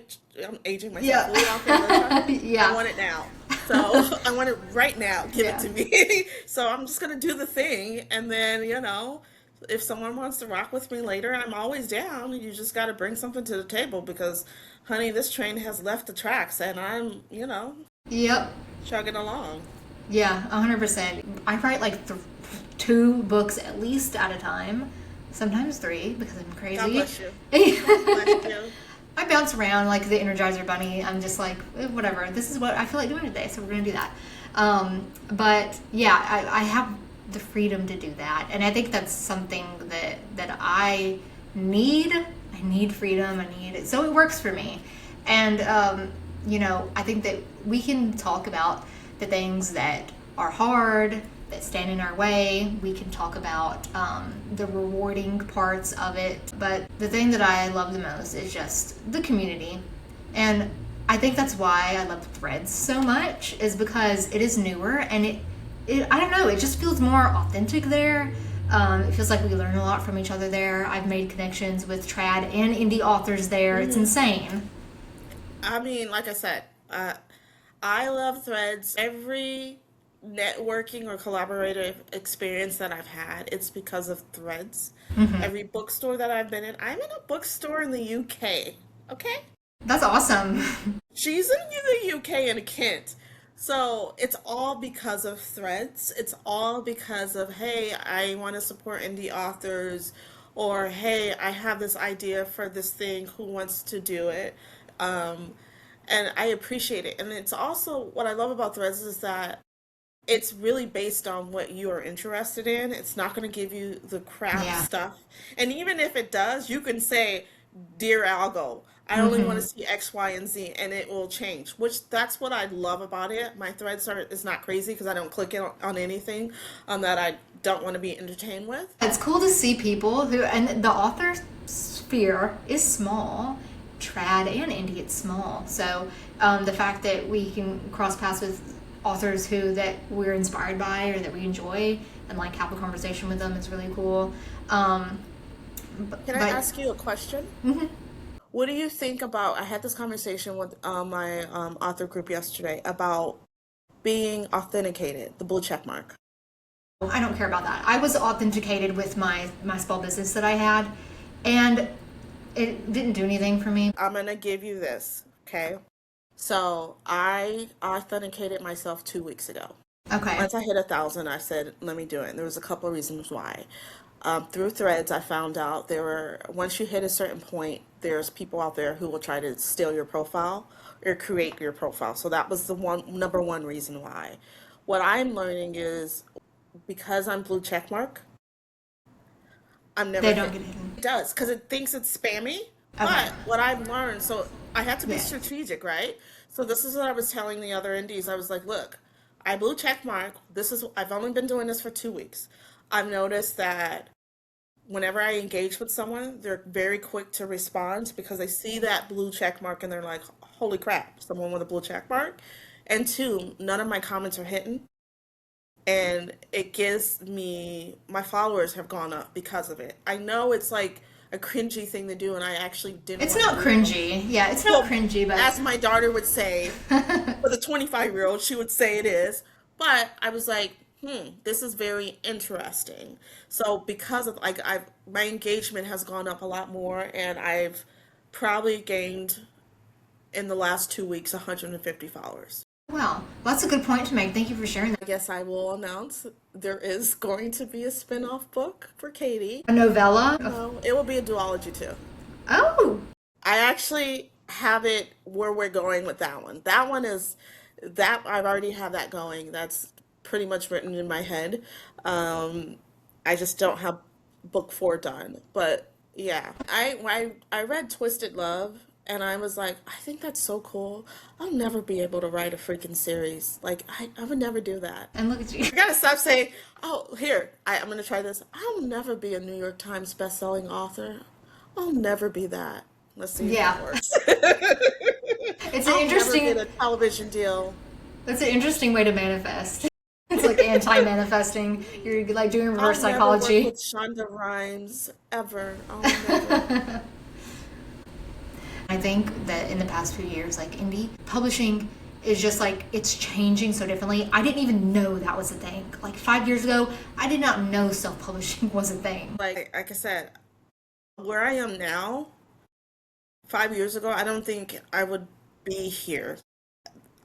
I'm aging myself. Yeah. I want it now. So I want it right now. Give it to me. So I'm just going to do the thing. And then, you know, if someone wants to rock with me later, I'm always down. You just got to bring something to the table because, honey, this train has left the tracks and I'm, you know, chugging along. Yeah, 100%. I write like 2 books at least at a time, sometimes 3 because I'm crazy. God bless you. God bless you. I bounce around like the Energizer Bunny. I'm just like, whatever. This is what I feel like doing today, so we're going to do that. But yeah, I have the freedom to do that. And I think that's something that I need. I need freedom. I need it. So it works for me. And, you know, I think that we can talk about the things that are hard, that stand in our way. We can talk about the rewarding parts of it. But the thing that I love the most is just the community. And I think that's why I love Threads so much, is because it is newer and it I don't know, it just feels more authentic there. It feels like we learn a lot from each other there. I've made connections with trad and indie authors there. It's insane. I mean, like I said, I love Threads. Every networking or collaborative experience that I've had, it's because of Threads. Every bookstore that I've been in, I'm in a bookstore in the UK. Okay? That's awesome. She's in the UK in Kent. So it's all because of Threads. It's all because of, hey, I want to support indie authors, or hey, I have this idea for this thing. Who wants to do it? Um, and I appreciate it. And it's also what I love about Threads is that it's really based on what you are interested in. It's not going to give you the crap Yeah. stuff. And even if it does, you can say, Dear Algo, I only want to see X, Y, and Z, and it will change. Which that's what I love about it. My threads are is not crazy because I don't click on anything that I don't want to be entertained with. It's cool to see people who, and the author sphere is small, trad and indie, it's small. So the fact that we can cross paths with authors who that we're inspired by or that we enjoy and like have a conversation with them is really cool. Um, Can I but ask you a question? What do you think about? I had this conversation with my author group yesterday about being authenticated, the blue check mark. I don't care about that. I was authenticated with my small business that I had, and it didn't do anything for me. I'm gonna give you this, okay? So I authenticated myself 2 weeks ago. Okay. Once I hit 1,000, I said, let me do it. And there was a couple of reasons why. Through Threads, I found out there were, once you hit a certain point, there's people out there who will try to steal your profile or create your profile. So that was the number one reason why. What I'm learning is because I'm blue checkmark, I'm never They don't hit. get hidden. It does because it thinks it's spammy. Okay. But what I've learned, so I had to be Yeah. strategic, right? So this is what I was telling the other indies. I was like, look, I blue check mark. This is I've only been doing this for 2 weeks. I've noticed that whenever I engage with someone, they're very quick to respond because they see that blue check mark and they're like, holy crap, someone with a blue check mark. And two, none of my comments are hidden. And it gives me, my followers have gone up because of it. I know it's like a cringy thing to do, and I actually didn't It's want to not do it. cringy. Yeah, it's not Well, cringy, but as my daughter would say, for the 25-year-old, she would say it is. But I was like, this is very interesting. So because of like my engagement has gone up a lot more, and I've probably gained in the last 2 weeks 150 followers. well, that's a good point to make. Thank you for sharing I that. guess I will announce there is going to be a spin-off book for Katie. A novella? No, it will be a duology too. Oh, I actually have it where we're going with that one. That one is that I've already have that going. That's pretty much written in my head. Um, I just don't have book four done. But yeah, I read Twisted Love and I was like, I think that's so cool. I'll never be able to write a freaking series. Like I would never do that. and look at you. I gotta stop saying, oh, here, I'm gonna try this. I'll never be a New York Times best-selling author. I'll never be that. Let's see if Yeah, that works. it's an I'll never interesting. get a television deal. That's an interesting way to manifest. It's like anti-manifesting. You're like doing I'll reverse never work psychology. with Shonda Rhimes ever. I'll never. I think that in the past few years, like indie publishing is just like it's changing so differently. I didn't even know that was a thing. Like 5 years ago, I did not know self-publishing was a thing. Like I said, where I am now, 5 years ago, I don't think I would be here.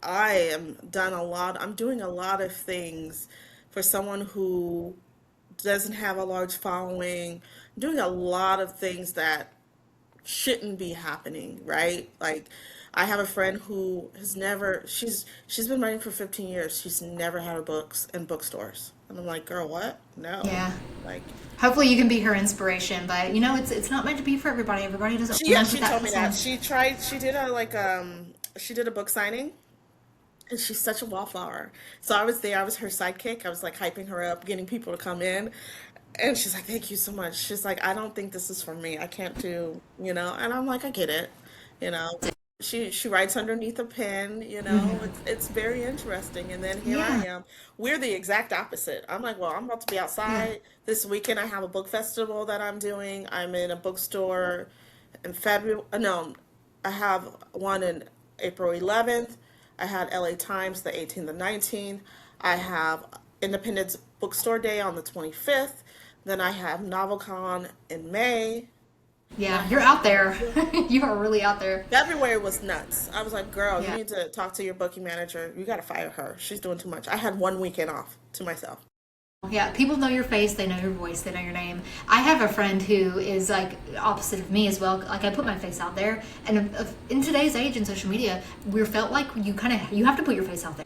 I am done a lot. I'm doing a lot of things for someone who doesn't have a large following. I'm doing a lot of things that shouldn't be happening, right? Like I have a friend who has never she's been writing for 15 years. She's never had her books in bookstores. And I'm like, girl, what? No. Yeah. Like Hopefully you can be her inspiration, but you know it's not meant to be for everybody. Everybody doesn't yeah, lunch she with that told me that. same. She did a she did a book signing and she's such a wallflower. So I was there, I was her sidekick. I was like hyping her up, getting people to come in. And she's like, thank you so much. She's like, I don't think this is for me. I can't do, you know? And I'm like, I get it, you know? She writes underneath a pen, you know. It's very interesting. And then here I Yeah. am. We're the exact opposite. I'm like, well, I'm about to be Yeah. outside this weekend. I have a book festival that I'm doing. I'm in a bookstore in February. No, I have one in April 11th. I had LA Times the 18th and 19th. I have Independence Bookstore Day on the 25th. Then I have NovelCon in May. Then I Yeah. You're have out there. You are really out there. February was nuts. I was like, girl, you Yeah. need to talk to your booking manager. You got to fire her. She's doing too much. I had one weekend off to myself. Yeah, people know your face, they know your voice, they know your name. I have a friend who is like opposite of me as well. Like I put my face out there, and in today's age in social media, we're felt like you have to put your face out there.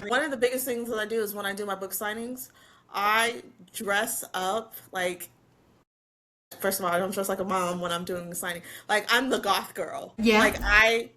One of the biggest things that I do is when I do my book signings, I dress up like, first of all, I don't dress like a mom when I'm doing the signing. Like, I'm the goth girl. Yeah. Like, I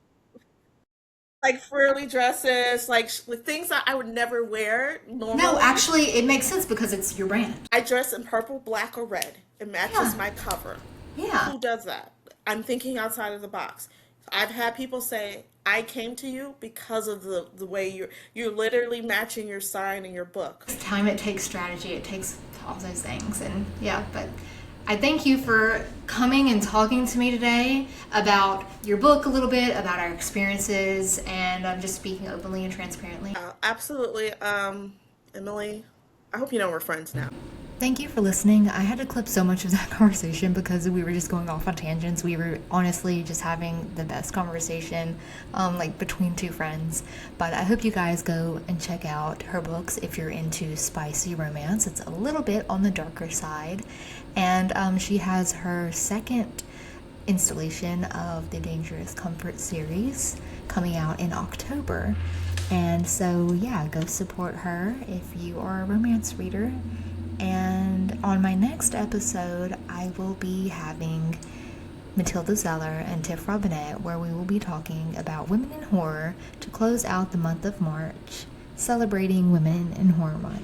like frilly dresses, like things that I would never wear No, normally. actually, it makes sense because it's your brand. I dress in purple, black, or red. It matches Yeah. my cover. Yeah. Who does that? I'm thinking outside of the box. I've had people say, I came to you because of the way you're literally matching your sign and your book. It's time, it takes strategy, it takes all those things. And yeah, but I thank you for coming and talking to me today about your book a little bit, about our experiences, and I'm just speaking openly and transparently. Absolutely. Emily, I hope you know we're friends now. Thank you for listening. I had to clip so much of that conversation because we were just going off on tangents. We were honestly just having the best conversation, like between two friends. But I hope you guys go and check out her books if you're into spicy romance. It's a little bit on the darker side. And she has her second installation of the Dangerous Comfort series coming out in October. And so, yeah, go support her if you are a romance reader. And on my next episode, I will be having Matilda Zeller and Tiff Robinette, where we will be talking about women in horror to close out the month of March, celebrating Women in Horror Month.